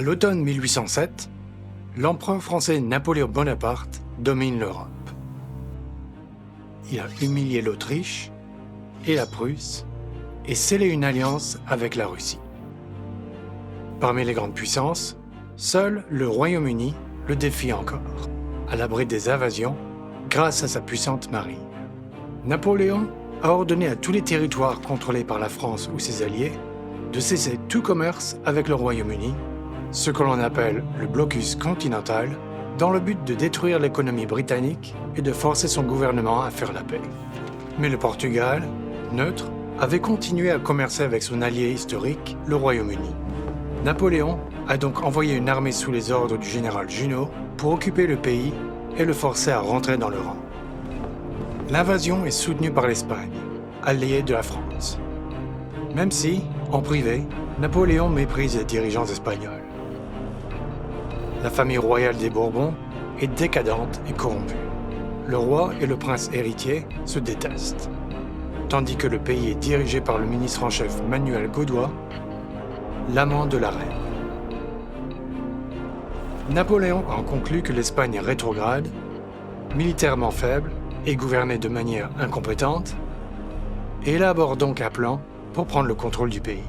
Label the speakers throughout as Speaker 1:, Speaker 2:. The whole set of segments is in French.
Speaker 1: À l'automne 1807, l'empereur français Napoléon Bonaparte domine l'Europe. Il a humilié l'Autriche et la Prusse et scellé une alliance avec la Russie. Parmi les grandes puissances, seul le Royaume-Uni le défie encore, à l'abri des invasions grâce à sa puissante marine. Napoléon a ordonné à tous les territoires contrôlés par la France ou ses alliés de cesser tout commerce avec le Royaume-Uni, ce que l'on appelle le blocus continental, dans le but de détruire l'économie britannique et de forcer son gouvernement à faire la paix. Mais le Portugal, neutre, avait continué à commercer avec son allié historique, le Royaume-Uni. Napoléon a donc envoyé une armée sous les ordres du général Junot pour occuper le pays et le forcer à rentrer dans le rang. L'invasion est soutenue par l'Espagne, alliée de la France. Même si, en privé, Napoléon méprise les dirigeants espagnols. La famille royale des Bourbons est décadente et corrompue. Le roi et le prince héritier se détestent, tandis que le pays est dirigé par le ministre en chef Manuel Godoy, l'amant de la reine. Napoléon en conclut que l'Espagne est rétrograde, militairement faible et gouvernée de manière incompétente, et élabore donc un plan pour prendre le contrôle du pays.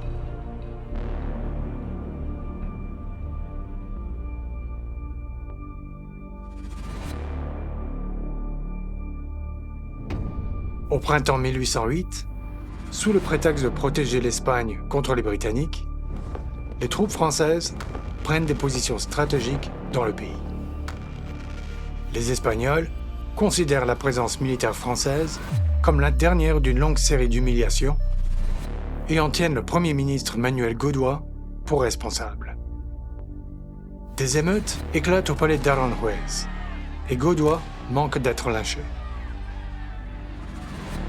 Speaker 1: Au printemps 1808, sous le prétexte de protéger l'Espagne contre les Britanniques, les troupes françaises prennent des positions stratégiques dans le pays. Les Espagnols considèrent la présence militaire française comme la dernière d'une longue série d'humiliations et en tiennent le Premier ministre Manuel Godoy pour responsable. Des émeutes éclatent au palais d'Aranjuez et Godoy manque d'être lynché.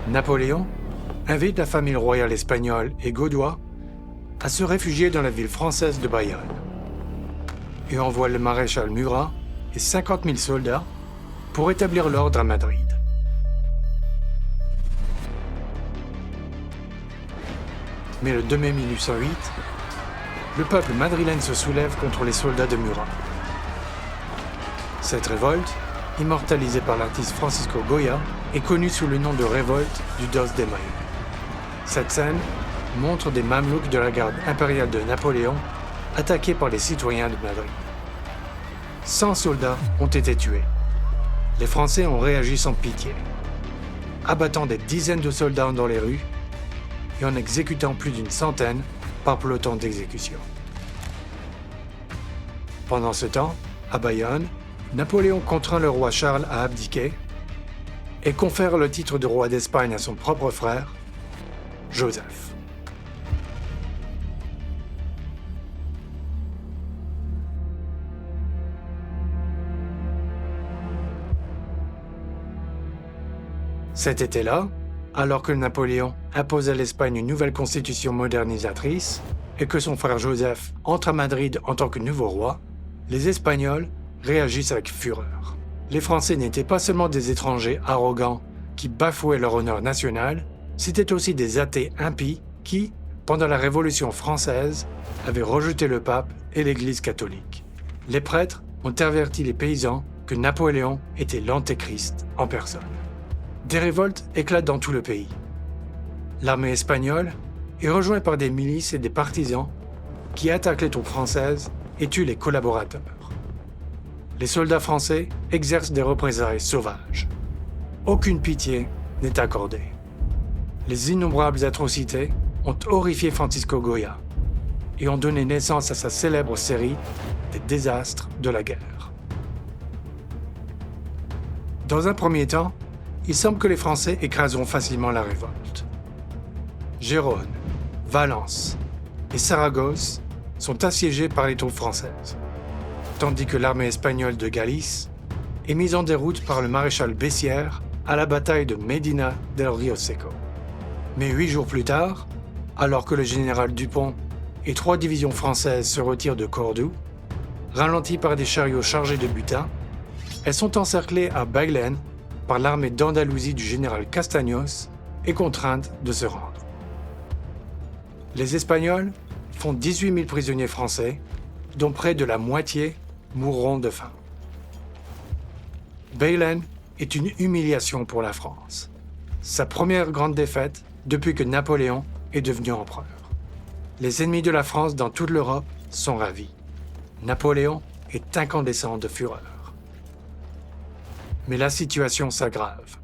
Speaker 1: Napoléon invite la famille royale espagnole et Godoy à se réfugier dans la ville française de Bayonne et envoie le maréchal Murat et 50 000 soldats pour établir l'ordre à Madrid. Mais le 2 mai 1808, le peuple madrilène se soulève contre les soldats de Murat. Cette révolte, immortalisée par l'artiste Francisco Goya, est connue sous le nom de révolte du Dos de Mayo. Cette scène montre des mamelouks de la garde impériale de Napoléon attaqués par les citoyens de Madrid. 100 soldats ont été tués. Les Français ont réagi sans pitié, abattant des dizaines de soldats dans les rues et en exécutant plus d'une centaine par peloton d'exécution. Pendant ce temps, à Bayonne, Napoléon contraint le roi Charles à abdiquer et confère le titre de roi d'Espagne à son propre frère, Joseph. Cet été-là, alors que Napoléon impose à l'Espagne une nouvelle constitution modernisatrice et que son frère Joseph entre à Madrid en tant que nouveau roi, les Espagnols réagissent avec fureur. Les Français n'étaient pas seulement des étrangers arrogants qui bafouaient leur honneur national, c'étaient aussi des athées impies qui, pendant la Révolution française, avaient rejeté le pape et l'Église catholique. Les prêtres ont averti les paysans que Napoléon était l'antéchrist en personne. Des révoltes éclatent dans tout le pays. L'armée espagnole est rejointe par des milices et des partisans qui attaquent les troupes françaises et tuent les collaborateurs. Les soldats français exercent des représailles sauvages. Aucune pitié n'est accordée. Les innombrables atrocités ont horrifié Francisco Goya et ont donné naissance à sa célèbre série des désastres de la guerre. Dans un premier temps, il semble que les Français écraseront facilement la révolte. Gérone, Valence et Saragosse sont assiégés par les troupes françaises, tandis que l'armée espagnole de Galice est mise en déroute par le maréchal Bessières à la bataille de Medina del Rio Seco. Mais 8 jours plus tard, alors que le général Dupont et 3 divisions françaises se retirent de Cordoue, ralenties par des chariots chargés de butin, elles sont encerclées à Bailén par l'armée d'Andalousie du général Castaños et contraintes de se rendre. Les Espagnols font 18 000 prisonniers français dont près de la moitié mourront de faim. Belen est une humiliation pour la France. Sa première grande défaite depuis que Napoléon est devenu empereur. Les ennemis de la France dans toute l'Europe sont ravis. Napoléon est incandescent de fureur. Mais la situation s'aggrave.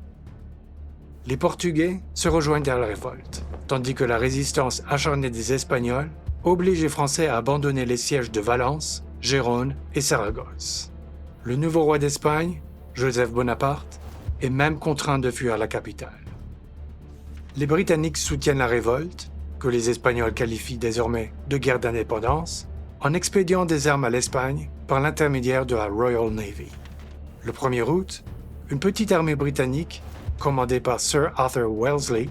Speaker 1: Les Portugais se rejoignent à la révolte, tandis que la résistance acharnée des Espagnols oblige les Français à abandonner les sièges de Valence, Gérone et Saragosse. Le nouveau roi d'Espagne, Joseph Bonaparte, est même contraint de fuir la capitale. Les Britanniques soutiennent la révolte, que les Espagnols qualifient désormais de guerre d'indépendance, en expédiant des armes à l'Espagne par l'intermédiaire de la Royal Navy. Le 1er août, une petite armée britannique, commandée par Sir Arthur Wellesley,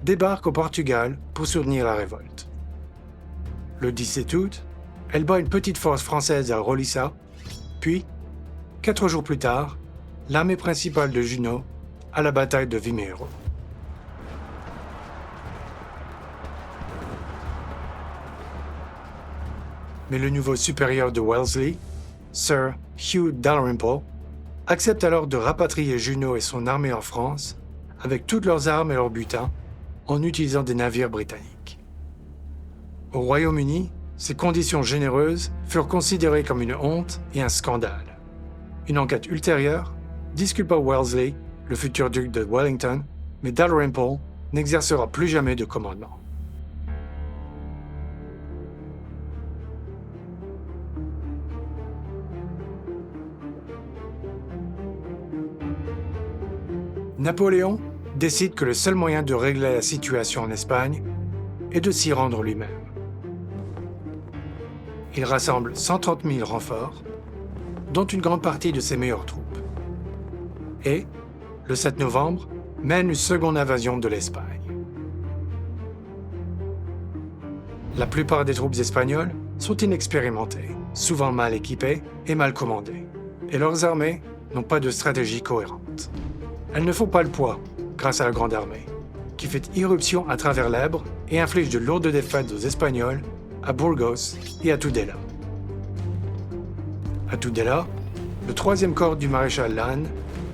Speaker 1: débarque au Portugal pour soutenir la révolte. Le 17 août, elle bat une petite force française à Rolissa, puis, 4 jours plus tard, l'armée principale de Junot à la bataille de Vimeiro. Mais le nouveau supérieur de Wellesley, Sir Hugh Dalrymple, accepte alors de rapatrier Junot et son armée en France avec toutes leurs armes et leurs butins en utilisant des navires britanniques. Au Royaume-Uni, ces conditions généreuses furent considérées comme une honte et un scandale. Une enquête ultérieure disculpa Wellesley, le futur duc de Wellington, mais Dalrymple n'exercera plus jamais de commandement. Napoléon décide que le seul moyen de régler la situation en Espagne est de s'y rendre lui-même. Il rassemble 130 000 renforts, dont une grande partie de ses meilleures troupes. Et, le 7 novembre, mène une seconde invasion de l'Espagne. La plupart des troupes espagnoles sont inexpérimentées, souvent mal équipées et mal commandées, et leurs armées n'ont pas de stratégie cohérente. Elles ne font pas le poids grâce à la Grande Armée, qui fait irruption à travers l'Èbre et inflige de lourdes défaites aux Espagnols à Burgos et à Tudela. À Tudela, le 3e corps du maréchal Lannes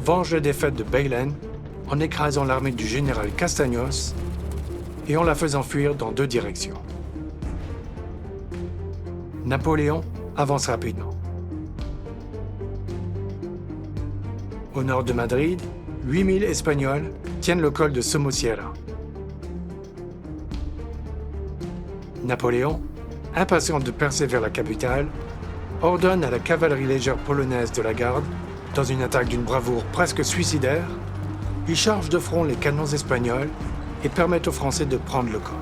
Speaker 1: venge la défaite de Belen en écrasant l'armée du général Castaños et en la faisant fuir dans 2 directions. Napoléon avance rapidement. Au nord de Madrid, 8000 Espagnols tiennent le col de Somosierra. Napoléon, impatient de percer vers la capitale, ordonne à la cavalerie légère polonaise de la garde, dans une attaque d'une bravoure presque suicidaire, il charge de front les canons espagnols et permet aux Français de prendre le col.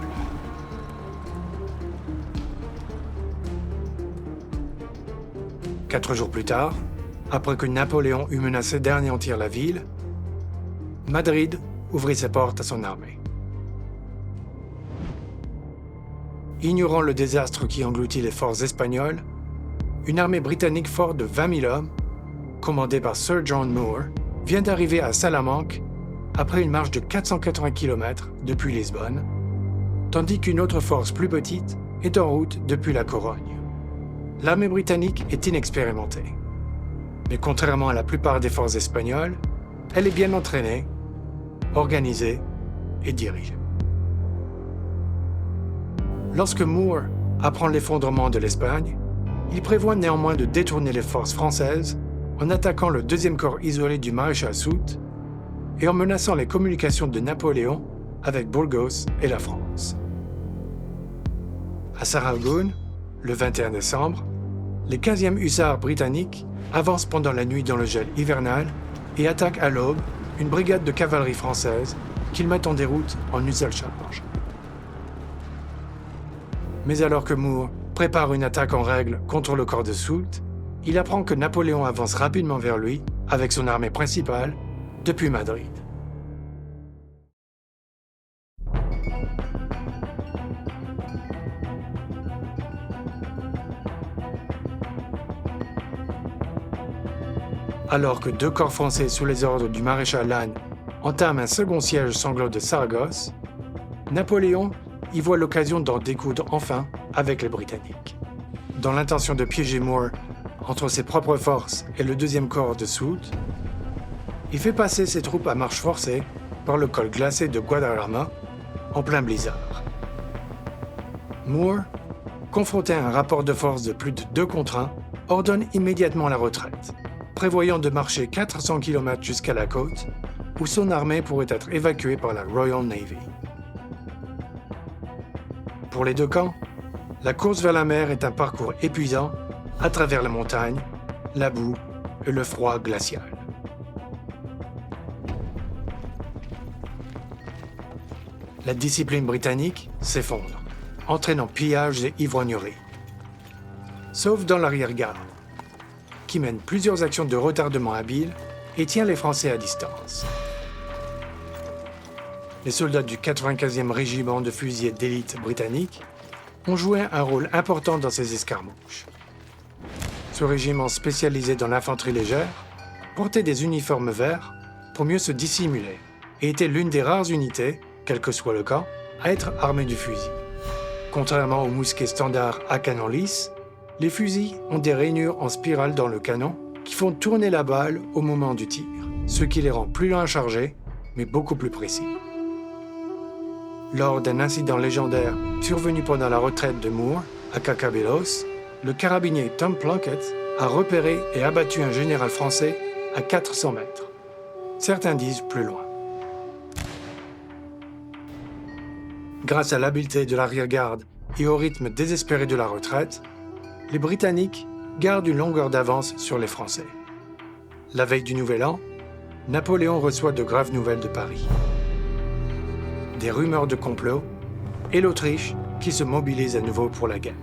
Speaker 1: Quatre jours plus tard, après que Napoléon eut menacé d'anéantir la ville, Madrid ouvrit ses portes à son armée. Ignorant le désastre qui engloutit les forces espagnoles, une armée britannique forte de 20 000 hommes, commandée par Sir John Moore, vient d'arriver à Salamanque après une marche de 480 km depuis Lisbonne, tandis qu'une autre force plus petite est en route depuis la Corogne. L'armée britannique est inexpérimentée, mais contrairement à la plupart des forces espagnoles, elle est bien entraînée, organisée et dirigée. Lorsque Moore apprend l'effondrement de l'Espagne, il prévoit néanmoins de détourner les forces françaises en attaquant le 2e corps isolé du maréchal Soult et en menaçant les communications de Napoléon avec Burgos et la France. À Saragoune, le 21 décembre, les 15e hussards britanniques avancent pendant la nuit dans le gel hivernal et attaquent à l'aube une brigade de cavalerie française qu'ils mettent en déroute en une seule charge. Mais alors que Moore prépare une attaque en règle contre le corps de Soult, il apprend que Napoléon avance rapidement vers lui avec son armée principale depuis Madrid. Alors que 2 corps français sous les ordres du maréchal Lannes entament un second siège sanglant de Saragosse, Napoléon y voit l'occasion d'en découdre enfin avec les Britanniques. dans l'intention de piéger Moore entre ses propres forces et le deuxième corps de Soult, il fait passer ses troupes à marche forcée par le col glacé de Guadarrama en plein blizzard. Moore, confronté à un rapport de force de plus de 2 contre 1, ordonne immédiatement la retraite, prévoyant de marcher 400 km jusqu'à la côte, où son armée pourrait être évacuée par la Royal Navy. Pour les deux camps, la course vers la mer est un parcours épuisant à travers la montagne, la boue et le froid glacial. La discipline britannique s'effondre, entraînant pillages et ivrogneries. Sauf dans l'arrière-garde, qui mène plusieurs actions de retardement habiles et tient les Français à distance. Les soldats du 95e régiment de fusiliers d'élite britannique ont joué un rôle important dans ces escarmouches. Ce régiment spécialisé dans l'infanterie légère portait des uniformes verts pour mieux se dissimuler et était l'une des rares unités, quel que soit le camp, à être armée du fusil. Contrairement aux mousquets standards à canon lisse, les fusils ont des rainures en spirale dans le canon qui font tourner la balle au moment du tir, ce qui les rend plus lents à charger, mais beaucoup plus précis. Lors d'un incident légendaire survenu pendant la retraite de Moore à Cacabelos, le carabinier Tom Plunkett a repéré et abattu un général français à 400 mètres. Certains disent plus loin. Grâce à l'habileté de l'arrière-garde et au rythme désespéré de la retraite, les Britanniques gardent une longueur d'avance sur les Français. La veille du Nouvel An, Napoléon reçoit de graves nouvelles de Paris. Des rumeurs de complot et l'Autriche qui se mobilise à nouveau pour la guerre.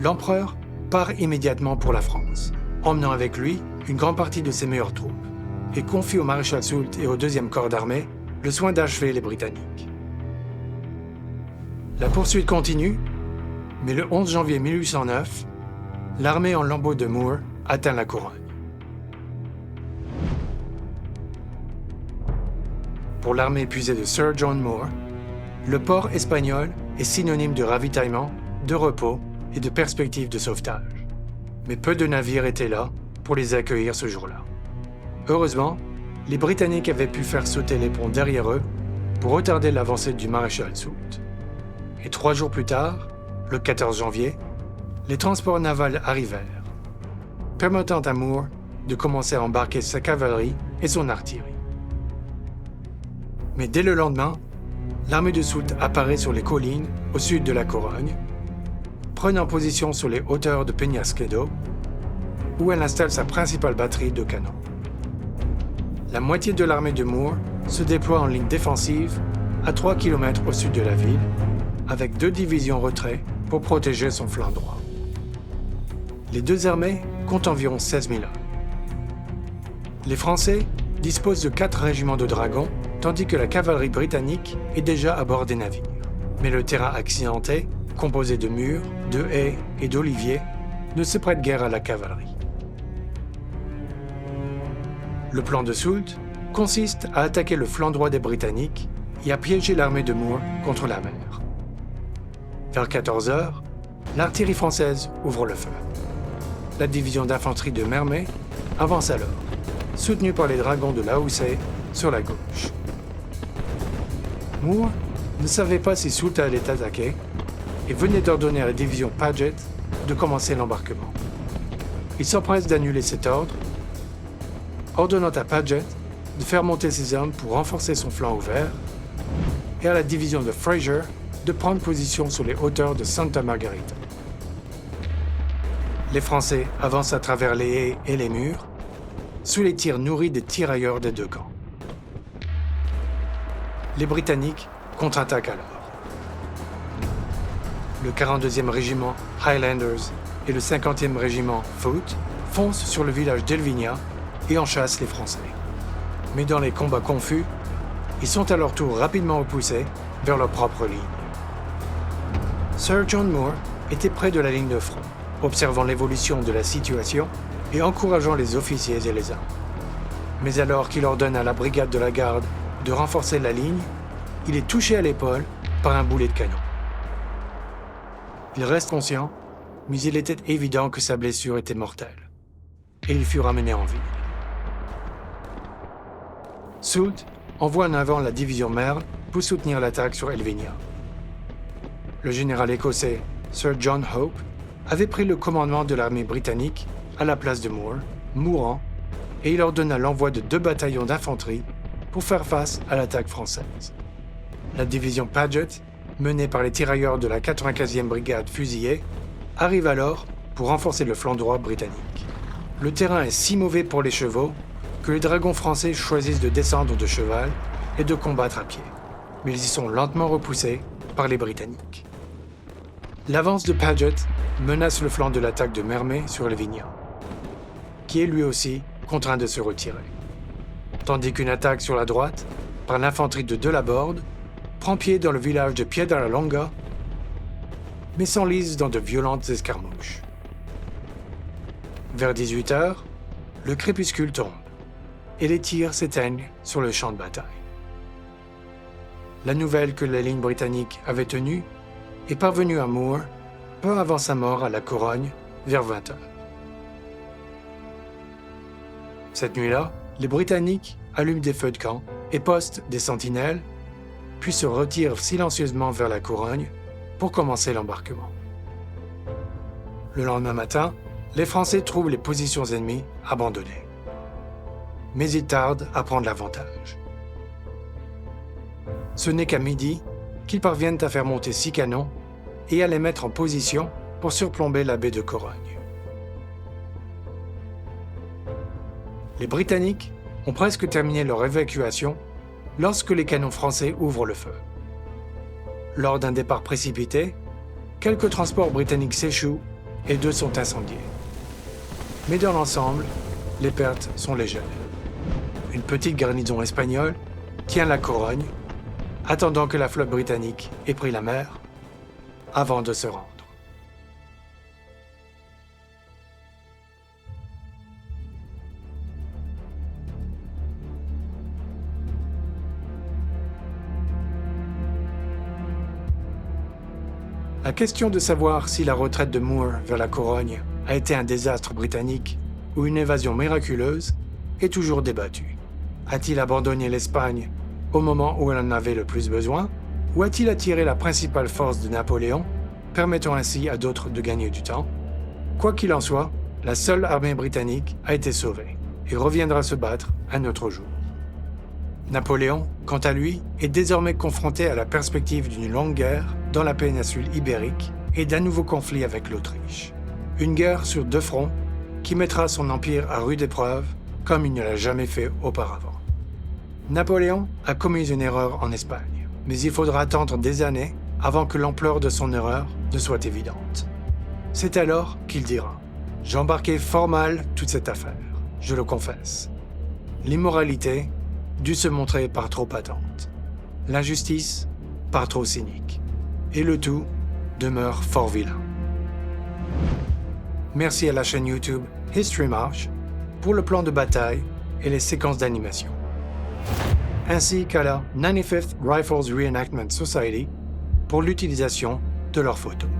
Speaker 1: L'empereur part immédiatement pour la France, emmenant avec lui une grande partie de ses meilleures troupes, et confie au maréchal Soult et au 2e corps d'armée le soin d'achever les Britanniques. La poursuite continue, mais le 11 janvier 1809, l'armée en lambeaux de Moore atteint la Couronne. Pour l'armée épuisée de Sir John Moore, le port espagnol est synonyme de ravitaillement, de repos et de perspectives de sauvetage. Mais peu de navires étaient là pour les accueillir ce jour-là. Heureusement, les Britanniques avaient pu faire sauter les ponts derrière eux pour retarder l'avancée du maréchal Soult. Et 3 jours plus tard, le 14 janvier, les transports navals arrivèrent, permettant à Moore de commencer à embarquer sa cavalerie et son artillerie. Mais dès le lendemain, l'armée de Soult apparaît sur les collines au sud de la Corogne, prenant position sur les hauteurs de Peñasquedo, où elle installe sa principale batterie de canons. La moitié de l'armée de Moore se déploie en ligne défensive à 3 km au sud de la ville, avec 2 divisions retrait pour protéger son flanc droit. Les 2 armées comptent environ 16 000 hommes. Les Français disposent de 4 régiments de dragons, tandis que la cavalerie britannique est déjà à bord des navires. Mais le terrain accidenté, composé de murs, de haies et d'oliviers, ne se prête guère à la cavalerie. Le plan de Soult consiste à attaquer le flanc droit des Britanniques et à piéger l'armée de Moore contre la mer. Vers 14 h, l'artillerie française ouvre le feu. La division d'infanterie de Mermet avance alors, soutenue par les dragons de Lahoussaye sur la gauche. Moore ne savait pas si Soult allait attaquer et venait d'ordonner à la division Paget de commencer l'embarquement. Il s'empresse d'annuler cet ordre, ordonnant à Paget de faire monter ses hommes pour renforcer son flanc ouvert et à la division de Fraser de prendre position sur les hauteurs de Santa Margarita. Les Français avancent à travers les haies et les murs, sous les tirs nourris des tirailleurs des 2 camps. Les Britanniques contre-attaquent alors. Le 42e régiment Highlanders et le 50e régiment Foot foncent sur le village d'Elvinia et en chassent les Français. Mais dans les combats confus, ils sont à leur tour rapidement repoussés vers leur propre ligne. Sir John Moore était près de la ligne de front, observant l'évolution de la situation et encourageant les officiers et les armes. Mais alors qu'il ordonne à la brigade de la garde de renforcer la ligne, il est touché à l'épaule par un boulet de canon. Il reste conscient, mais il était évident que sa blessure était mortelle, et il fut ramené en ville. Soult envoie en avant la division Merle pour soutenir l'attaque sur Elvinia. Le général écossais Sir John Hope avait pris le commandement de l'armée britannique à la place de Moore, mourant, et il ordonna l'envoi de 2 bataillons d'infanterie pour faire face à l'attaque française. La division Paget, menée par les tirailleurs de la 95e brigade fusillée, arrive alors pour renforcer le flanc droit britannique. Le terrain est si mauvais pour les chevaux que les dragons français choisissent de descendre de cheval et de combattre à pied, mais ils y sont lentement repoussés par les Britanniques. L'avance de Paget menace le flanc de l'attaque de Mermet sur Elvinia, qui est lui aussi contraint de se retirer, tandis qu'une attaque sur la droite, par l'infanterie de Delaborde, prend pied dans le village de Piedra-la-Longa, mais s'enlise dans de violentes escarmouches. Vers 18h, le crépuscule tombe, et les tirs s'éteignent sur le champ de bataille. La nouvelle que la ligne britannique avait tenue est parvenue à Moore peu avant sa mort à la Corogne, vers 20h. Cette nuit-là, les Britanniques allument des feux de camp et postent des sentinelles, puis se retirent silencieusement vers la Corogne pour commencer l'embarquement. Le lendemain matin, les Français trouvent les positions ennemies abandonnées. Mais ils tardent à prendre l'avantage. Ce n'est qu'à midi qu'ils parviennent à faire monter 6 canons et à les mettre en position pour surplomber la baie de Corogne. Les Britanniques ont presque terminé leur évacuation lorsque les canons français ouvrent le feu. Lors d'un départ précipité, quelques transports britanniques s'échouent et 2 sont incendiés. Mais dans l'ensemble, les pertes sont légères. Une petite garnison espagnole tient la Corogne, attendant que la flotte britannique ait pris la mer avant de se rendre. La question de savoir si la retraite de Moore vers la Corogne a été un désastre britannique ou une évasion miraculeuse est toujours débattue. A-t-il abandonné l'Espagne au moment où elle en avait le plus besoin, ou a-t-il attiré la principale force de Napoléon, permettant ainsi à d'autres de gagner du temps? Quoi qu'il en soit, la seule armée britannique a été sauvée et reviendra se battre un autre jour. Napoléon, quant à lui, est désormais confronté à la perspective d'une longue guerre dans la péninsule ibérique et d'un nouveau conflit avec l'Autriche. Une guerre sur 2 fronts qui mettra son empire à rude épreuve comme il ne l'a jamais fait auparavant. Napoléon a commis une erreur en Espagne, mais il faudra attendre des années avant que l'ampleur de son erreur ne soit évidente. C'est alors qu'il dira « J'embarquais fort mal toute cette affaire, je le confesse. L'immoralité dut se montrer par trop patente, l'injustice par trop cynique, et le tout demeure fort vilain. » Merci à la chaîne YouTube History March pour le plan de bataille et les séquences d'animation, ainsi qu'à la 95th Rifles Reenactment Society pour l'utilisation de leurs photos.